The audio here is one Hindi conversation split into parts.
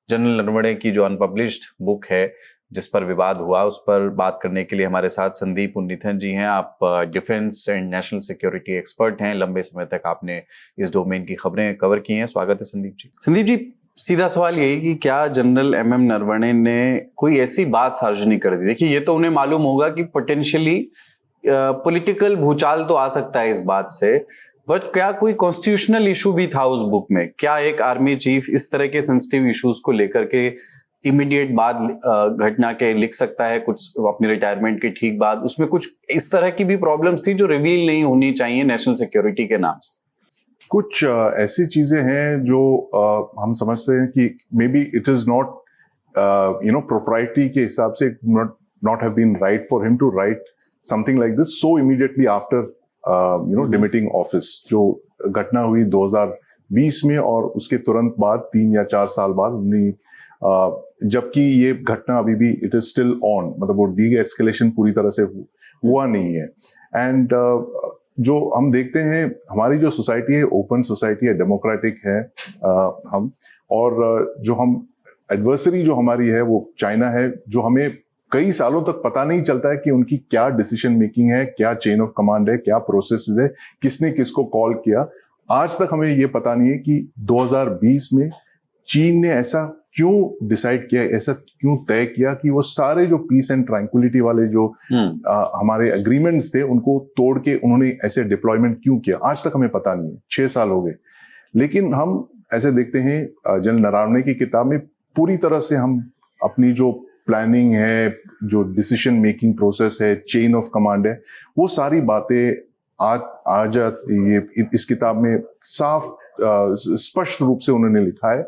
जनरल नरवणे की जो अनपब्लिश्ड बुक है जिस पर विवाद हुआ, उस पर बात करने के लिए हमारे साथ संदीप उन्नीथन जी हैं। आप defence and national security expert हैं, लंबे समय तक आपने इस डोमेन की खबरें कवर की हैं। स्वागत है संदीप जी। संदीप जी, सीधा सवाल यही कि क्या जनरल एमएम नरवणे ने कोई ऐसी बात सार्वजनिक कर दी? देखिए, ये तो उन्हें मालूम होगा कि पोटेंशियली पॉलिटिकल भूचाल तो आ सकता है इस बात से, बट क्या कोई कॉन्स्टिट्यूशनल इशू भी था उस बुक में? क्या एक आर्मी चीफ इस तरह के सेंसिटिव इश्यूज को लेकर के इमीडिएट बाद घटना के लिख सकता है, कुछ अपनी रिटायरमेंट के ठीक बाद? उसमें कुछ इस तरह की भी प्रॉब्लम्स थी जो रिवील नहीं होनी चाहिए नेशनल सिक्योरिटी के नाम से? कुछ ऐसी चीजें हैं जो हम समझते हैं कि may be it is not propriety के हिसाब से not have been right for him to write something like this so immediately after demitting office। जो घटना हुई 2020 में और उसके तुरंत बाद 3 या 4 साल बाद, जबकि ये घटना अभी भी इट इज स्टिल ऑन, मतलब वो डी एस्केलेशन पूरी तरह से हुआ नहीं है। एंड जो हम देखते हैं, हमारी जो सोसाइटी है ओपन सोसाइटी है, डेमोक्रेटिक है, हम और जो हम एडवर्सरी जो हमारी है वो चाइना है, जो हमें कई सालों तक पता नहीं चलता है कि उनकी क्या डिसीजन मेकिंग है, क्या चेन ऑफ कमांड है, क्या प्रोसेस है, किसने किसको कॉल किया। आज तक हमें ये पता नहीं है कि 2020 में चीन ने ऐसा क्यों डिसाइड किया, ऐसा क्यों तय किया कि वो सारे जो पीस एंड ट्रैंक्विलिटी वाले जो हमारे एग्रीमेंट्स थे उनको तोड़ के उन्होंने ऐसे डिप्लॉयमेंट क्यों किया। आज तक हमें पता नहीं है, 6 साल हो गए। लेकिन हम ऐसे देखते हैं जनरल नरवणे की किताब में पूरी तरह से हम अपनी जो प्लानिंग है, जो डिसीजन मेकिंग प्रोसेस है, चेन ऑफ कमांड है, वो सारी बातें आज ये इस किताब में साफ स्पष्ट रूप से उन्होंने लिखा है,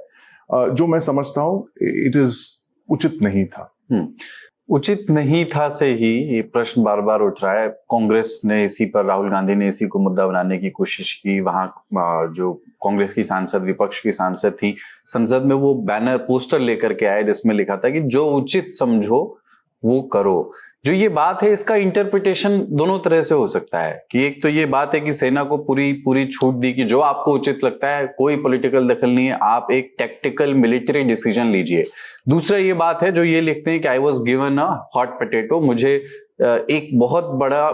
जो मैं समझता हूं इट इज उचित नहीं था। उचित नहीं था से ही ये प्रश्न बार बार उठ रहा है। कांग्रेस ने इसी पर, राहुल गांधी ने इसी को मुद्दा बनाने की कोशिश की। वहां जो कांग्रेस की सांसद, विपक्ष की सांसद थी, संसद में वो बैनर पोस्टर लेकर के आए जिसमें लिखा था कि जो उचित समझो वो करो। जो ये बात है, इसका इंटरप्रिटेशन दोनों तरह से हो सकता है कि एक तो ये बात है कि सेना को पूरी छूट दी कि जो आपको उचित लगता है, कोई पॉलिटिकल दखल नहीं है, आप एक टैक्टिकल मिलिट्री डिसीजन लीजिए। दूसरा ये बात है जो ये लिखते हैं कि I was given a hot potato, मुझे एक बहुत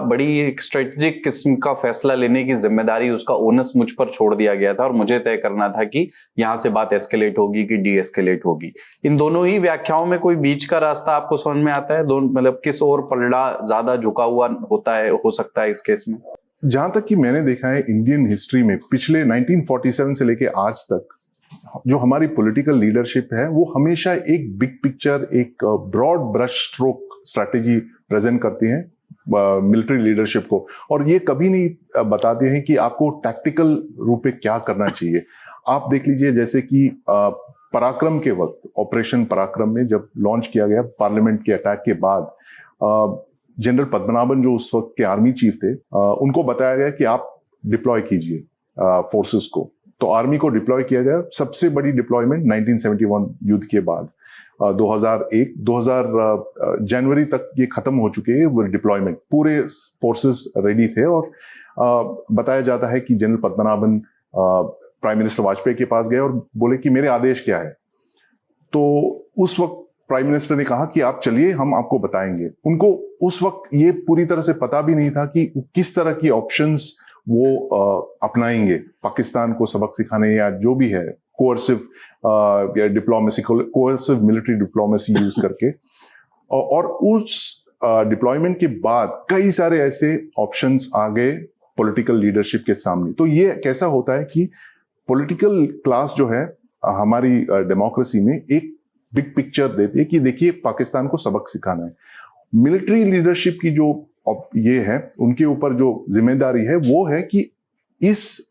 बड़ी एक स्ट्रेटेजिक किस्म का फैसला लेने की जिम्मेदारी, उसका ओनस मुझ पर छोड़ दिया गया था और मुझे तय करना था कि यहां से बात एस्केलेट होगी कि डी एस्केलेट होगी। इन दोनों ही व्याख्याओं में कोई बीच का रास्ता आपको समझ में आता है? दोनों मतलब किस ओर पलड़ा ज्यादा झुका हुआ होता है, हो सकता है इस केस में? जहां तक कि मैंने देखा है इंडियन हिस्ट्री में पिछले 1947 से लेके आज तक जो हमारी पॉलिटिकल लीडरशिप है वो हमेशा एक बिग पिक्चर, एक broad brush stroke strategy present करती हैं मिलिट्री लीडरशिप को, और ये कभी नहीं बताते हैं कि आपको टैक्टिकल रूप में क्या करना चाहिए। आप देख लीजिए, जैसे कि पराक्रम के वक्त, ऑपरेशन पराक्रम में जब लॉन्च किया गया पार्लियामेंट के अटैक के बाद, जनरल पद्मनाभन जो उस वक्त के आर्मी चीफ थे, उनको बताया गया कि आप डिप्लॉय कीजिए फोर्सेस को। तो आर्मी को डिप्लॉय किया गया। सबसे बड़ी डिप्लॉयमेंट 1971 युद्ध के बाद 2000 जनवरी तक ये खत्म हो चुके हैं। वो डिप्लॉयमेंट पूरे फोर्सेस रेडी थे और बताया जाता है कि general Padmanabhan prime minister Vajpayee के पास गए और बोले कि मेरे आदेश क्या है। तो उस वक्त प्राइम मिनिस्टर ने कहा कि आप चलिए, हम आपको बताएंगे। उनको उस वक्त ये पूरी तरह से पता भी नहीं था कि किस तरह की ऑप्शंस वो अपनाएंगे पाकिस्तान को सबक सिखाने, या जो भी है कोअर्सिव या diplomacy, coercive military diplomacy use करके। और उस डिप्लॉयमेंट के बाद कई सारे ऐसे ऑप्शंस आ गए पॉलिटिकल लीडरशिप के सामने। तो ये कैसा होता है कि पॉलिटिकल क्लास जो है हमारी डेमोक्रेसी में एक बिग पिक्चर देती है कि देखिए पाकिस्तान को सबक सिखाना है। मिलिट्री लीडरशिप की जो ये है, उनके ऊपर जो जिम्मेदारी है वो है कि इस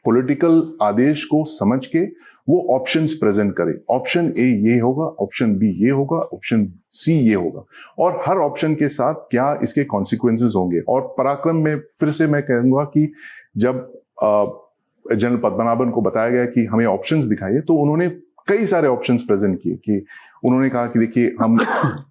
पॉलिटिकल आदेश को समझ के वो ऑप्शंस प्रेजेंट करे। ऑप्शन ए ये होगा, ऑप्शन बी ये होगा, ऑप्शन सी ये होगा, और हर ऑप्शन के साथ क्या इसके कॉन्सिक्वेंसेस होंगे। और पराक्रम में फिर से मैं कहूंगा कि जब जनरल पद्मनाभन को बताया गया कि हमें ऑप्शंस दिखाइए, तो उन्होंने कई सारे ऑप्शंस प्रेजेंट किए। कि उन्होंने कहा कि देखिए हम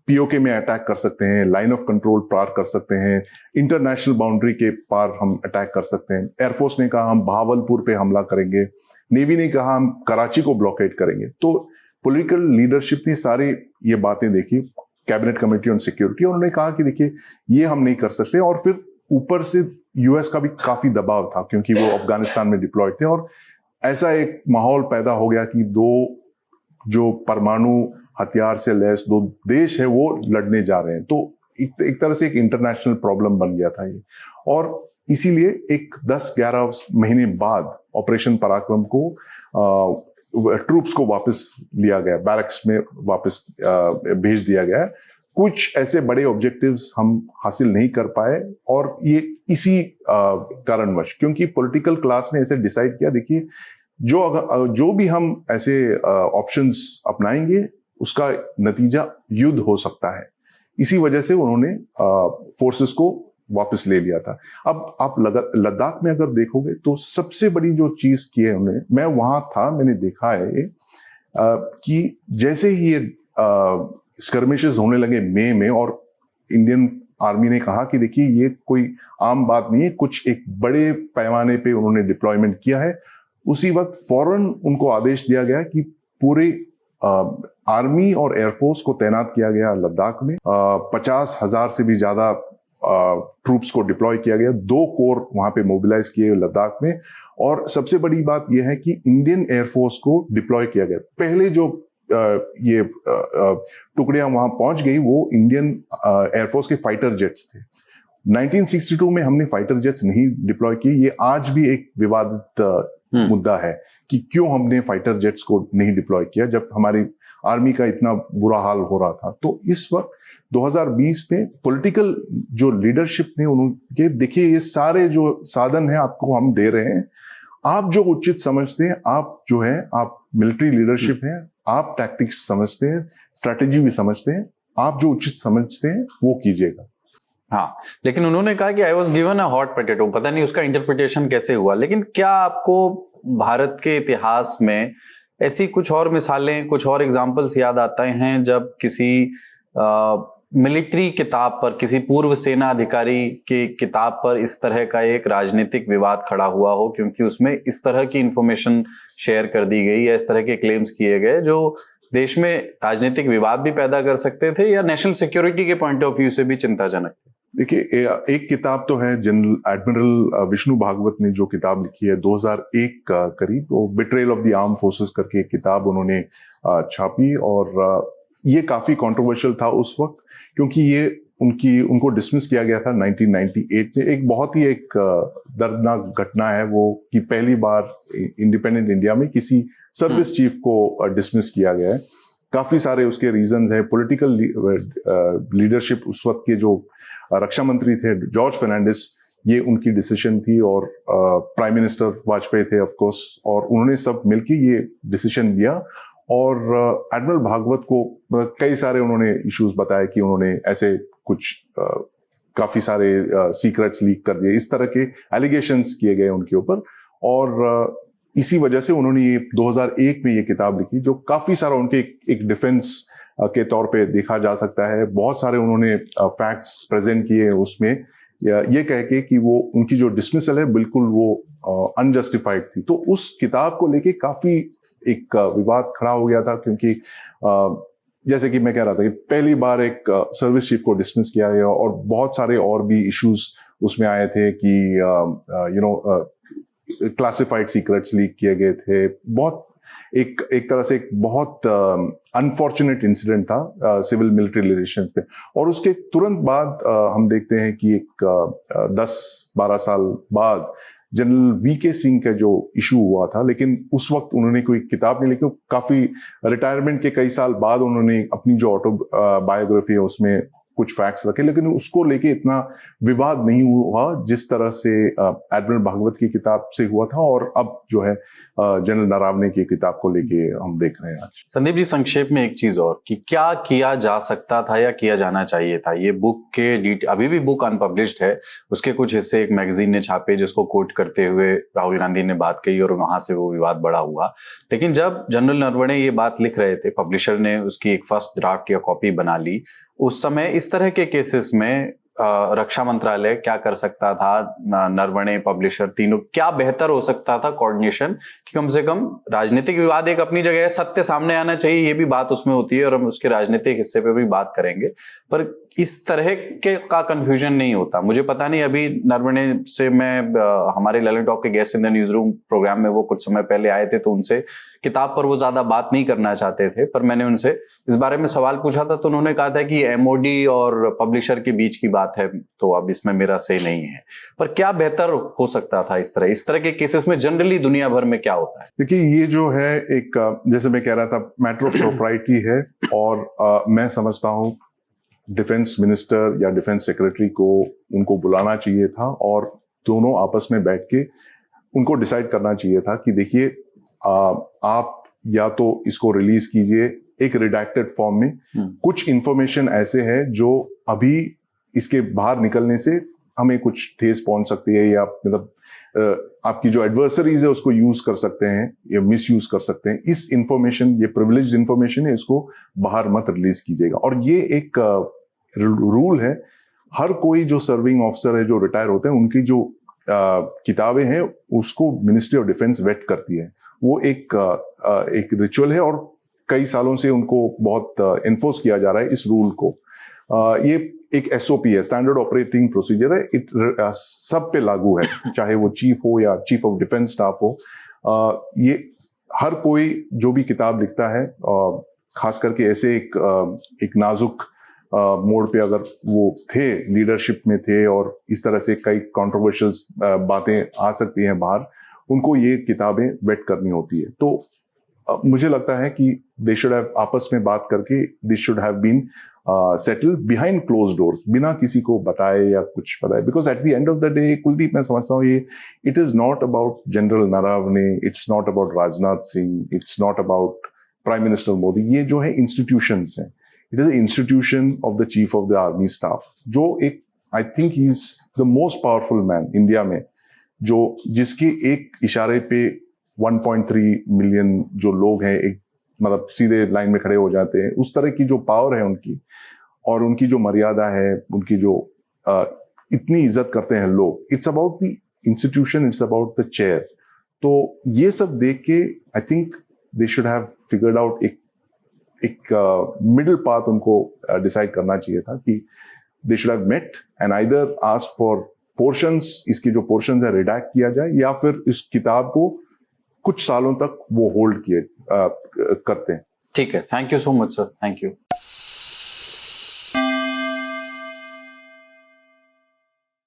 पीओके में अटैक कर सकते हैं, लाइन ऑफ कंट्रोल पार कर सकते हैं, इंटरनेशनल बाउंड्री के पार हम अटैक कर सकते हैं। एयरफोर्स ने कहा हम बहावलपुर पे हमला करेंगे, नेवी ने कहा हम कराची को ब्लॉकेट करेंगे। तो पॉलिटिकल लीडरशिप ने सारे ये बातें देखी, कैबिनेट कमेटी ऑन सिक्योरिटी, और उन्होंने कहा कि देखिए ये हम नहीं कर सकते। और फिर ऊपर से यूएस का भी काफी दबाव था क्योंकि वो अफगानिस्तान में डिप्लॉयड थे, और ऐसा एक माहौल पैदा हो गया कि दो जो परमाणु हथियार से लैस दो देश है वो लड़ने जा रहे हैं। तो एक तरह से एक इंटरनेशनल प्रॉब्लम बन गया था ये, और इसीलिए एक 10-11 महीने बाद ऑपरेशन पराक्रम को ट्रूप्स को वापस लिया गया, बैरक्स में वापस भेज दिया गया। कुछ ऐसे बड़े ऑब्जेक्टिव्स हम हासिल नहीं कर पाए, और ये इसी कारणवश, क्योंकि पॉलिटिकल क्लास ने ऐसे डिसाइड किया, देखिए जो भी हम ऐसे ऑप्शंस अपनाएंगे उसका नतीजा युद्ध हो सकता है। इसी वजह से उन्होंने फोर्सेस को वापस ले लिया था। अब आप लद्दाख में अगर देखोगे तो सबसे बड़ी जो चीज की है उन्होंने, मैं वहां था, मैंने देखा है कि जैसे ही ये स्कर्मिशेस होने लगे मई में, और इंडियन आर्मी ने कहा कि देखिए ये कोई आम बात नहीं है, कुछ एक बड़े पैमाने पे उन्होंने डिप्लॉयमेंट किया है, उसी वक्त फौरन उनको आदेश दिया गया कि पूरे आर्मी और एयरफोर्स को तैनात किया गया लद्दाख में। 50,000 से भी ज्यादा ट्रूप्स को डिप्लॉय किया गया, 2 कोर वहां पे मोबिलाइज किए लद्दाख में। और सबसे बड़ी बात यह है कि इंडियन एयरफोर्स को डिप्लॉय किया गया। पहले जो ये टुकड़ियां वहां पहुंच गई वो इंडियन एयरफोर्स के फाइटर जेट्स थे। 1962 में हमने फाइटर जेट्स नहीं डिप्लॉय किए। ये आज भी एक विवादित मुद्दा है कि क्यों हमने फाइटर जेट्स को नहीं डिप्लॉय किया जब हमारी आर्मी का इतना बुरा हाल हो रहा था। तो इस वक्त 2020 में पॉलिटिकल जो लीडरशिप ने उन्होंने, देखिए ये सारे जो साधन है आपको हम दे रहे हैं, आप जो उचित समझते हैं, आप जो है आप मिलिट्री लीडरशिप हैं, आप टैक्टिक्स समझते हैं, स्ट्रैटेजी भी समझते हैं, आप जो उचित समझते हैं वो कीजिएगा। हाँ, लेकिन उन्होंने कहा कि I was given a hot potato, पता नहीं उसका इंटरप्रिटेशन कैसे हुआ। लेकिन क्या आपको भारत के इतिहास में ऐसी कुछ और मिसालें, कुछ और एग्जाम्पल्स याद आते हैं जब किसी मिलिट्री किताब पर, किसी पूर्व सेना अधिकारी की किताब पर इस तरह का एक राजनीतिक विवाद खड़ा हुआ हो, क्योंकि उसमें इस तरह की इंफॉर्मेशन शेयर कर दी गई या इस तरह के क्लेम्स किए गए जो देश में राजनीतिक विवाद भी पैदा कर सकते थे या नेशनल सिक्योरिटी के पॉइंट ऑफ व्यू से भी चिंताजनक थे? देखिए, एक किताब तो है जनरल एडमिरल विष्णु भागवत ने जो किताब लिखी है 2001 का करीब, वो betrayal of the arm forces करके एक किताब उन्होंने छापी, और ये काफी कंट्रोवर्शियल था उस वक्त क्योंकि ये उनको डिसमिस किया गया था 1998 में। एक बहुत ही एक दर्दनाक घटना है वो कि पहली बार इंडिपेंडेंट इंडिया में किसी सर्विस चीफ को डिसमिस किया गया है। काफी सारे उसके रीजंस हैं। पॉलिटिकल लीडरशिप उस वक्त के जो रक्षा मंत्री थे जॉर्ज फर्नांडिस, ये उनकी डिसीजन थी, और प्राइम मिनिस्टर वाजपेयी थे ऑफ कोर्स, और उन्होंने सब मिलके ये डिसीजन लिया। और एडमिरल भागवत को कई सारे उन्होंने इश्यूज बताए कि उन्होंने ऐसे कुछ काफी सारे सीक्रेट्स लीक कर दिए, इस तरह के एलिगेशंस किए गए उनके ऊपर। और इसी वजह से उन्होंने ये 2001 में ये किताब लिखी जो काफी सारा उनके एक डिफेंस के तौर पे देखा जा सकता है। बहुत सारे उन्होंने फैक्ट्स प्रेजेंट किए उसमें, ये कह के कि वो उनकी जो डिसमिसल है बिल्कुल वो अनजस्टिफाइड थी। तो उस किताब को लेके काफी एक विवाद खड़ा हो गया था क्योंकि जैसे कि मैं कह रहा था कि पहली बार एक सर्विस चीफ को डिसमिस किया गया, और बहुत सारे और भी इश्यूज उसमें आए थे कि क्लासिफाइड सीक्रेट्स लीक किए गए थे। बहुत एक तरह से एक बहुत अनफॉर्चुनेट इंसिडेंट था सिविल मिलिट्री रिलेशंस पे। और उसके तुरंत बाद हम देखते हैं कि एक 10-12 साल बाद जनरल वीके सिंह का जो इशू हुआ था, लेकिन उस वक्त उन्होंने कोई किताब नहीं लिखी। काफी रिटायरमेंट के कई साल बाद उन्होंने अपनी जो ऑटोबायोग्राफी है उसमें कुछ फैक्ट्स रखे, लेकिन उसको लेके इतना विवाद नहीं हुआ जिस तरह से एडमिरल भागवत की किताब से हुआ था, और अब जो है जनरल नरावने की किताब को लेके हम देख रहे हैं आज। संदीप जी, संक्षेप में एक चीज और कि क्या किया जा सकता था या किया जाना चाहिए था? ये बुक के अभी भी बुक अनपब्लिश्ड है, उसके कुछ हिस्से एक मैगजीन ने छापे जिसको कोट करते हुए राहुल गांधी ने बात कही और वहां से वो विवाद बड़ा हुआ। लेकिन जब जनरल नरवणे ये बात लिख रहे थे, पब्लिशर ने उसकी एक फर्स्ट ड्राफ्ट या कॉपी बना ली, उस समय इस तरह के केसेस में रक्षा मंत्रालय क्या कर सकता था, नरवणे, पब्लिशर, तीनों क्या बेहतर हो सकता था कोऑर्डिनेशन, कि कम से कम राजनीतिक विवाद एक अपनी जगह है, सत्य सामने आना चाहिए, ये भी बात उसमें होती है और हम उसके राजनीतिक हिस्से पे भी बात करेंगे, पर इस तरह के का कंफ्यूजन नहीं होता। मुझे पता नहीं, अभी नरवणे से मैं हमारे ललन टॉप के guest in the news room program में वो कुछ समय पहले आए थे, तो उनसे किताब पर वो ज्यादा बात नहीं करना चाहते थे, पर मैंने उनसे इस बारे में सवाल पूछा था तो उन्होंने कहा था कि एमओडी और पब्लिशर के बीच की बात है, तो अब इसमें मेरा से नहीं है। पर क्या बेहतर हो सकता था इस तरह के केसेस में जनरली दुनिया भर में क्या होता है? देखिए, ये जो है एक, जैसे मैं कह रहा था, मैटर ऑफ प्रोप्राइटी है, और मैं समझता हूँ डिफेंस मिनिस्टर या डिफेंस सेक्रेटरी को उनको बुलाना चाहिए था और दोनों आपस में बैठ के उनको डिसाइड करना चाहिए था कि देखिए, आप या तो इसको रिलीज कीजिए एक रिडैक्टेड फॉर्म में, कुछ इंफॉर्मेशन ऐसे है जो अभी इसके बाहर निकलने से हमें कुछ ठेस पहुंच सकती है, या मतलब आपकी जो एडवर्सरीज है उसको यूज कर सकते हैं या मिस यूज कर सकते हैं। इस इंफॉर्मेशन, ये प्रिविलेज्ड इंफॉर्मेशन है, इसको बाहर मत रिलीज कीजिएगा। और ये एक रूल है, हर कोई जो सर्विंग ऑफिसर है, जो रिटायर होते हैं, उनकी जो किताबें हैं उसको मिनिस्ट्री ऑफ डिफेंस वेट करती है। वो एक रिचुअल है और कई सालों से उनको बहुत एनफोर्स किया जा रहा है इस रूल को। ये एक एसओपी है, स्टैंडर्ड ऑपरेटिंग प्रोसीजर है, सब पे लागू है, चाहे वो चीफ हो या चीफ ऑफ डिफेंस स्टाफ हो। ये हर कोई जो भी किताब लिखता है, खास करके ऐसे एक नाजुक मोड़ पे अगर वो थे, लीडरशिप में थे और इस तरह से कई कंट्रोवर्शियल बातें आ सकती हैं बाहर, उनको ये किताबें वेट करनी होती है। तो मुझे लगता है कि दे शुड हैव आपस में बात करके, this should have been settle behind close doors, बिना किसी को बताए या कुछ बताए। Because at the end of the day, Kuldeep, मैं समझता हूँ ये it is not about general Naravane, it's not about Rajnath Singh, it's not about prime minister Modi. ये जो है इंस्टीट्यूशंस हैं, it is institution of the chief of the army staff, जो एक, I think he is the most powerful man India में, जो जिसके एक इशारे पे 1.3 मिलियन जो लोग हैं, एक मतलब सीधे लाइन में खड़े हो जाते हैं। उस तरह की जो पावर है उनकी, और उनकी जो मर्यादा है, उनकी जो इतनी इज्जत करते हैं लोग, it's about the institution, it's about the chair. तो ये सब देख के I think they should have figured out एक मिडिल पाथ उनको डिसाइड करना चाहिए था, कि they should have met and either asked for portions, इसकी जो पोर्शंस है रिडैक्ट किया जाए, या फिर इस किताब को कुछ सालों तक वो होल्ड किए करते हैं। ठीक है, thank you so much sir, thank you.